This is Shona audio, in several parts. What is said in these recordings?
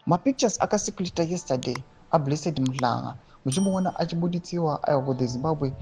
Mapictures akasikulita yesterday aBlessed Mhlanga muchimuona achibuditsiwa aiwa the Zimbabwe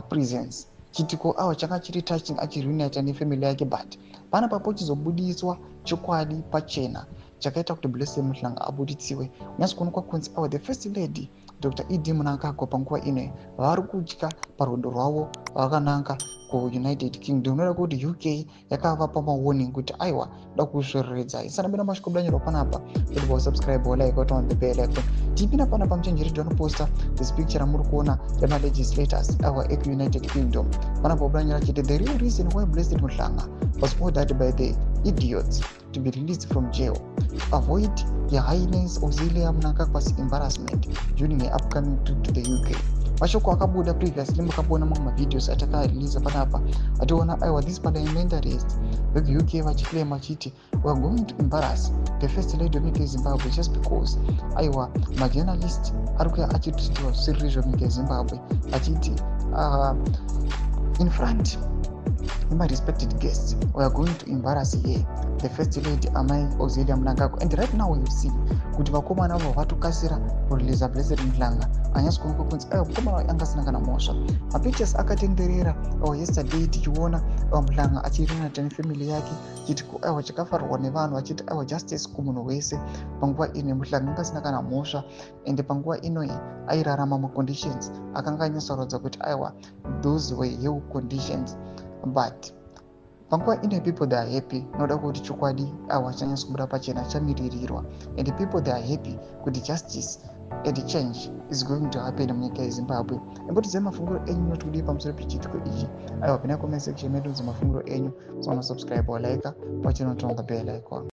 prisons. Chitiko changa chiri touching achireunita nefamily yake, but pana papo chizobudiswa chokwadi pachena chakaita kuti Blessed Mhlanga abuditsiwe. Unyazi kuonekwa kunzi the first lady Dr. Edie Mnangagwa panguva ino vari kudya parwendo rwavo vakananga kuUnited Kingdom. Unoda kuti UK yakavapa mawarning kuti aiwa da kuzvireredza. Isanambira mashikobudanyirwa panapa kuti wasubscribe like on the bell icon. Tipina panapa muchenjeri ndinoposta this picture amuri kuona yamalegislators ava ekuUnited Kingdom. Panapa kubudanyira chiti the real reason why Blessed Mhlanga was ordered by the idiots to be released from jail to avoid Your Highness Auxilia Mnangagwa's embarrassment during the upcoming trip to the UK. Mashoko akabuda previously mukabona mamwe videos atakarelease panapa ationa aiwa these parliamentarians veku UK vachiclaim vachiti we are going to embarrass the first lady of nyika yeZimbabwe just because aiwa majournalist ari kuya achititiwa zvisiri zvenyika yeZimbabwe achiti in front my respected guests, we are going to embarrass here the first lady Amai Auxilia Mnangagwa. And right now we see kuti vakomana avo vatukasira kureleasa Blessed Mhlanga anyasi kuonekwa kunzi vakomana angasina kana mhosva. Mapictures akatenderera yesterday tichiona Mhlanga achireunita nefamily yake chitiko chakafarwa nevanhu achiti justice kumunhu wese panguva ino Mhlanga angasina kana mhosva ende panguva ino airarama maconditions akanga anyasarodza kuti those were hell conditions. But panguva ino people they are happy noda kuti chokwadi chanyasa kubuda pachena chamiririrwa, and the people they are happy kuti justice and change is going to happen munyika yeZimbabwe. Embotidze mafunguro enyu notudi pamusoro pechitiko ichi pina comment section medu mafunguro enyu, so subscribe or like wachinotonga bell icon.